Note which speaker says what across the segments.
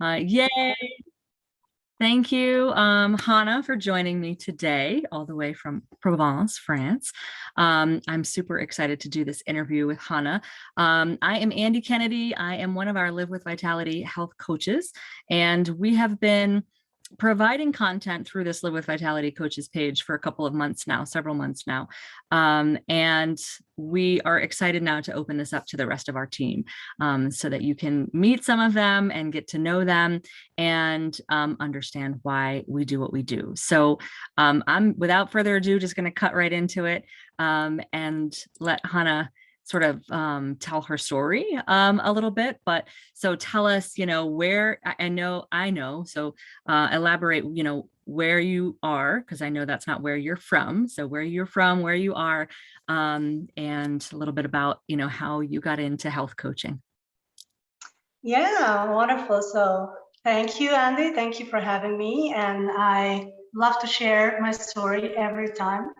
Speaker 1: Yay! Thank you, Hana, for joining me today, all the way from Provence, France. I'm super excited to do this interview with Hana. I am Andy Kennedy. I am one of our Live with Vitality health coaches, and we have been providing content through this Live with Vitality coaches page for a couple of months now, several months now. And we are excited now to open this up to the rest of our team so that you can meet some of them and get to know them and understand why we do what we do. So I'm, without further ado, just going to cut right into it and let Hana sort of tell her story a little bit. But so tell us, where I know. So elaborate, where you are, because I know that's not where you're from. So where you're from, where you are, and a little bit about, how you got into health coaching.
Speaker 2: Yeah, wonderful. So thank you, Andy. Thank you for having me. And I love to share my story every time.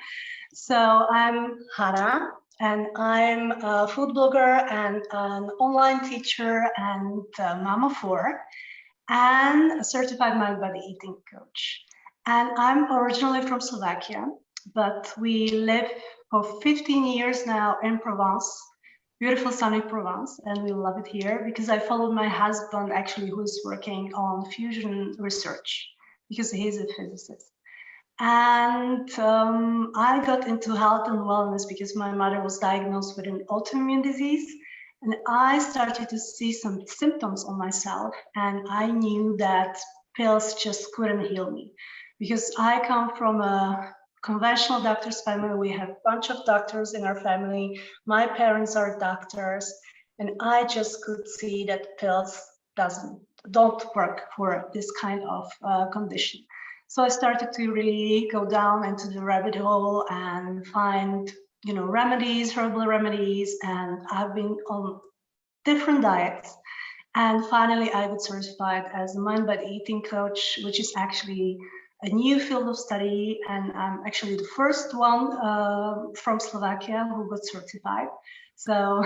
Speaker 2: So I'm Hana, and I'm a food blogger and an online teacher and a mom of four, and a certified mind body eating coach. And I'm originally from Slovakia, but we live for 15 years now in Provence, beautiful sunny Provence, and we love it here because I followed my husband actually, who's working on fusion research because he's a physicist. And I got into health and wellness because my mother was diagnosed with an autoimmune disease. And I started to see some symptoms on myself. And I knew that pills just couldn't heal me because I come from a conventional doctor's family. We have a bunch of doctors in our family. My parents are doctors. And I just could see that pills don't work for this kind of condition. So I started to really go down into the rabbit hole and find, remedies, herbal remedies, and I've been on different diets. And finally, I got certified as a mind body eating coach, which is actually a new field of study. And I'm actually the first one from Slovakia who got certified. So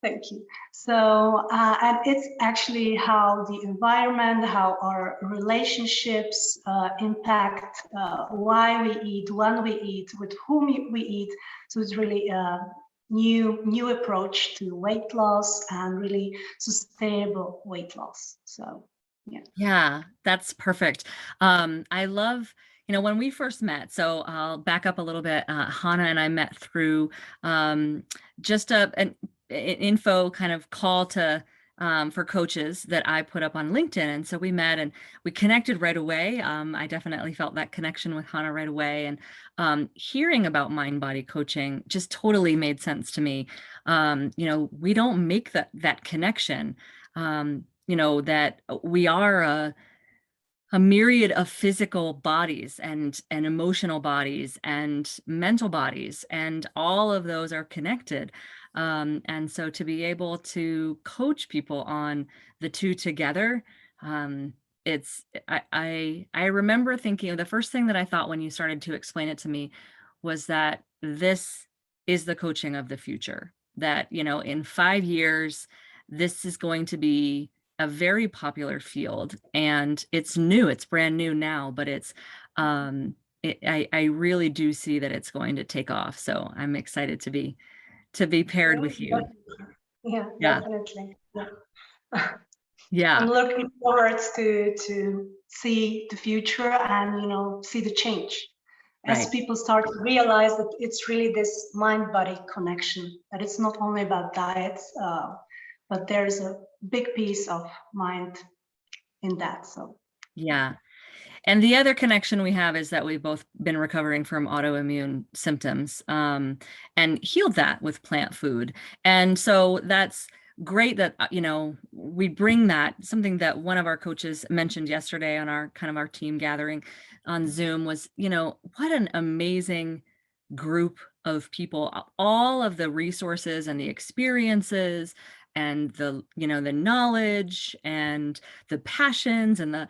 Speaker 2: thank you. So, and it's actually how the environment, how our relationships impact why we eat, when we eat, with whom we eat. So it's really a new approach to weight loss and really sustainable weight loss. So, yeah.
Speaker 1: Yeah, that's perfect. I love, when we first met, so I'll back up a little bit. Hana and I met through just an info kind of call to for coaches that I put up on LinkedIn. And so we met and we connected right away. I definitely felt that connection with Hana right away. And hearing about mind body coaching just totally made sense to me. We don't make that connection. That we are a myriad of physical bodies and emotional bodies and mental bodies, and all of those are connected. And so to be able to coach people on the two together, I remember thinking the first thing that I thought when you started to explain it to me was that this is the coaching of the future, that, in 5 years, this is going to be a very popular field, and it's new, it's brand new now, but I really do see that it's going to take off. So I'm excited to be paired with you.
Speaker 2: Yeah,
Speaker 1: Yeah.
Speaker 2: definitely. Yeah.
Speaker 1: Yeah.
Speaker 2: I'm looking forward to see the future and see the change as
Speaker 1: Right.
Speaker 2: people start to realize that it's really this mind-body connection, that it's not only about diets, but there's a big piece of mind in that. So
Speaker 1: Yeah. And the other connection we have is that we've both been recovering from autoimmune symptoms and healed that with plant food. And so that's great that, we bring that. Something that one of our coaches mentioned yesterday on our team gathering on Zoom was, what an amazing group of people, all of the resources and the experiences and the knowledge and the passions and the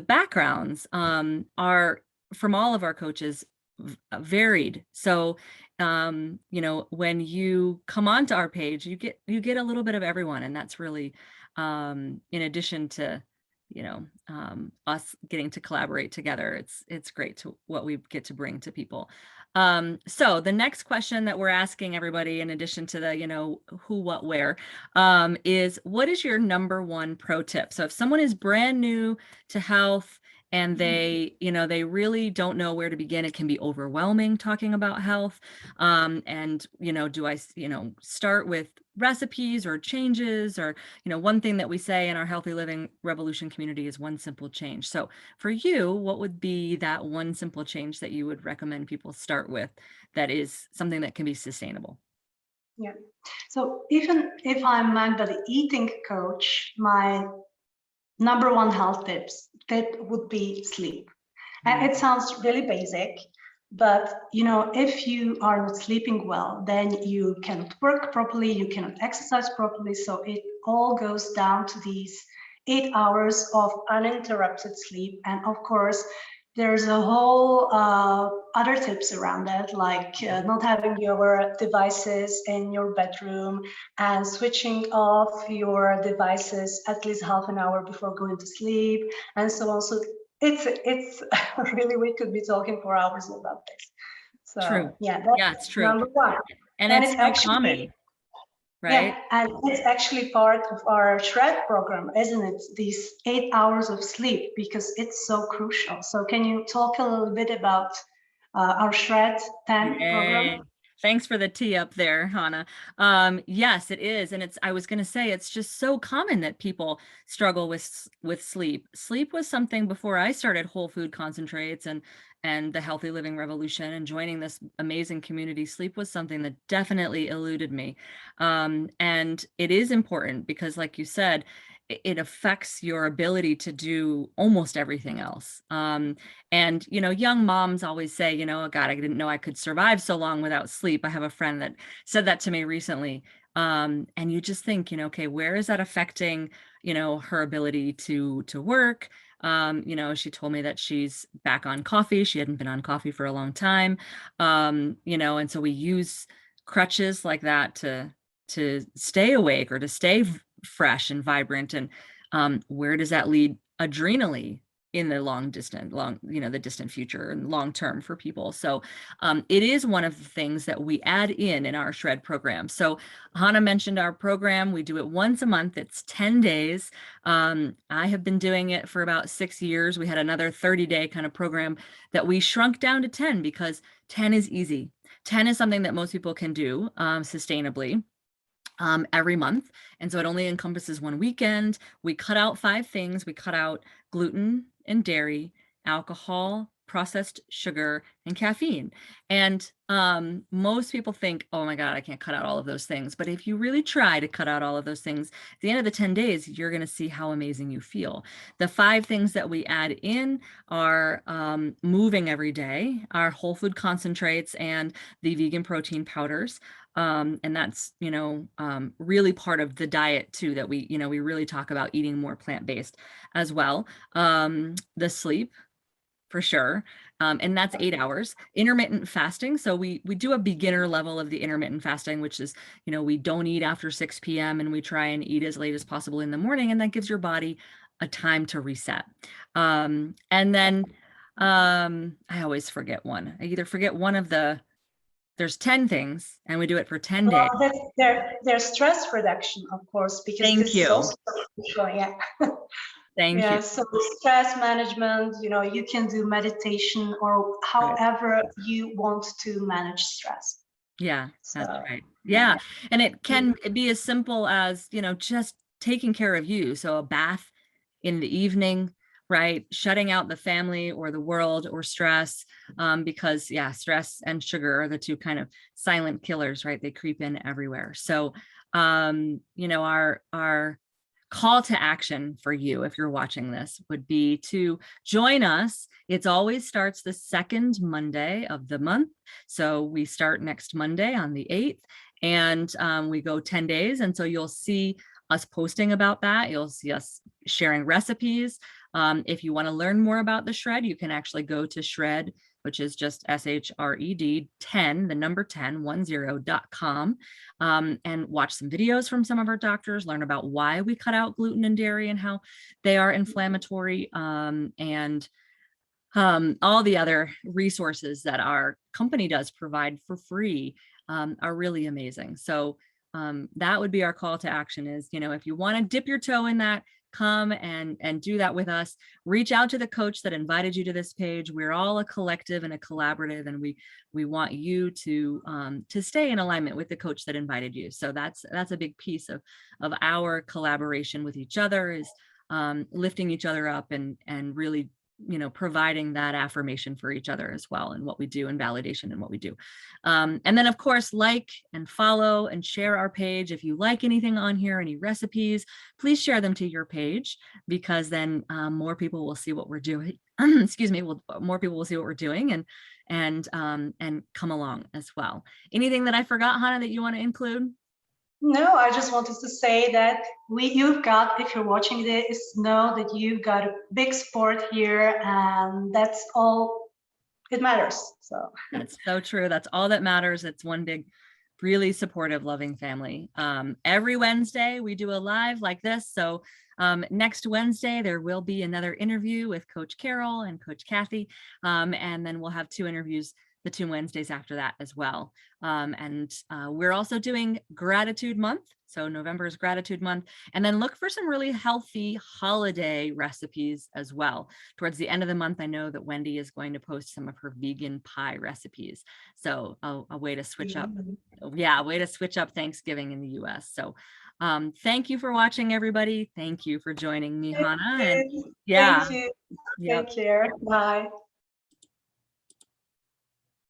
Speaker 1: backgrounds are from all of our coaches varied. So when you come onto our page, you get a little bit of everyone, and that's really in addition to us getting to collaborate together. It's great to what we get to bring to people. So the next question that we're asking everybody, in addition to the, who, what, where, is what is your number one pro tip? So if someone is brand new to health and they really don't know where to begin, it can be overwhelming talking about health. And, do I, start with recipes or changes, or, one thing that we say in our Healthy Living Revolution community is one simple change. So for you, what would be that one simple change that you would recommend people start with that is something that can be sustainable?
Speaker 2: Yeah. So even if I'm not the eating coach, my number one health tips that would be sleep. And it sounds really basic, but if you are not sleeping well, then you cannot work properly, you cannot exercise properly. So it all goes down to these 8 hours of uninterrupted sleep. And of course, there's a whole other tips around that, like not having your devices in your bedroom and switching off your devices at least half an hour before going to sleep, and so on. So it's really, we could be talking for hours about this.
Speaker 1: True.
Speaker 2: So yeah,
Speaker 1: Yeah,
Speaker 2: that's
Speaker 1: it's true.
Speaker 2: number one.
Speaker 1: And
Speaker 2: And
Speaker 1: it's
Speaker 2: it's
Speaker 1: so
Speaker 2: actually,
Speaker 1: common, right?
Speaker 2: yeah, and it's actually part of our shred program, isn't it? These 8 hours of sleep, because it's so crucial. So can you talk a little bit about our shred 10 program?
Speaker 1: Yay. Thanks for the tee up there, Hana. Yes, it is. And I was going to say, it's just so common that people struggle with sleep. Sleep was something before I started Whole Food Concentrates and the Healthy Living Revolution and joining this amazing community. Sleep was something that definitely eluded me. And it is important because, like you said, it affects your ability to do almost everything else. And, young moms always say, oh God, I didn't know I could survive so long without sleep. I have a friend that said that to me recently. And you just think, okay, where is that affecting, her ability to work? She told me that she's back on coffee. She hadn't been on coffee for a long time. And so we use crutches like that to stay awake or to stay fresh and vibrant. And where does that lead adrenally in the the distant future and long term for people? So it is one of the things that we add in our shred program. So Hana mentioned our program. We do it once a month. It's 10 days. I have been doing it for about 6 years. We had another 30-day kind of program that we shrunk down to 10 because 10 is easy. 10 is something that most people can do sustainably every month. And so it only encompasses one weekend. We cut out 5 things. We cut out gluten and dairy, alcohol, processed sugar, and caffeine. And most people think, oh my God, I can't cut out all of those things. But if you really try to cut out all of those things, at the end of the 10 days, you're going to see how amazing you feel. The 5 things that we add in are moving every day, our whole food concentrates, and the vegan protein powders. And that's, really part of the diet too, that we really talk about eating more plant-based as well. The sleep, for sure. And that's 8 hours. Intermittent fasting. So we do a beginner level of the intermittent fasting, which is, we don't eat after 6 p.m. and we try and eat as late as possible in the morning. And that gives your body a time to reset. And then I always forget one. I either forget one of there's 10 things and we do it for 10 days.
Speaker 2: Well, there's stress reduction, of course, because
Speaker 1: Thank
Speaker 2: this is
Speaker 1: you.
Speaker 2: also crucial. Yeah.
Speaker 1: Thank
Speaker 2: Yeah,
Speaker 1: you.
Speaker 2: so stress management, you can do meditation or however you want to manage stress.
Speaker 1: Yeah,
Speaker 2: So,
Speaker 1: that's right. Yeah. And it can be as simple as, just taking care of you. So a bath in the evening, right? Shutting out the family or the world or stress, because yeah, stress and sugar are the two kind of silent killers, right? They creep in everywhere. So, our call to action for you, if you're watching this, would be to join us. It always starts the second Monday of the month. So we start next Monday on the 8th, and we go 10 days. And so you'll see us posting about that. You'll see us sharing recipes. If you want to learn more about the shred, you can actually go to shred which is just SHRED 10, the number 10.com, and watch some videos from some of our doctors, learn about why we cut out gluten and dairy and how they are inflammatory, and all the other resources that our company does provide for free are really amazing. So that would be our call to action is, if you want to dip your toe in that, come and do that with us. Reach out to the coach that invited you to this page. We're all a collective and a collaborative, and we want you to stay in alignment with the coach that invited you. So that's a big piece of our collaboration with each other, is lifting each other up and really providing that affirmation for each other as well, and what we do, and validation in what we do. And then of course, like and follow and share our page. If you like anything on here, any recipes, please share them to your page, because then more people will see what we're doing. Excuse me, more people will see what we're doing and come along as well. Anything that I forgot, Hana, that you want to include?
Speaker 2: No, I just wanted to say that you've got, if you're watching this, know that you've got a big support here, and that's all it matters. So
Speaker 1: that's so true. That's all that matters. It's one big, really supportive, loving family. Every Wednesday we do a live like this. So next Wednesday, there will be another interview with Coach Carol and Coach Kathy. And then we'll have 2 interviews the 2 Wednesdays after that as well. And we're also doing Gratitude Month. So November is Gratitude Month. And then look for some really healthy holiday recipes as well. Towards the end of the month, I know that Wendy is going to post some of her vegan pie recipes. So a way to switch up. Yeah, a way to switch up Thanksgiving in the US. So thank you for watching, everybody. Thank you for joining me, Hana. And yeah.
Speaker 2: Thank you.
Speaker 1: Yep.
Speaker 2: Take care. Bye.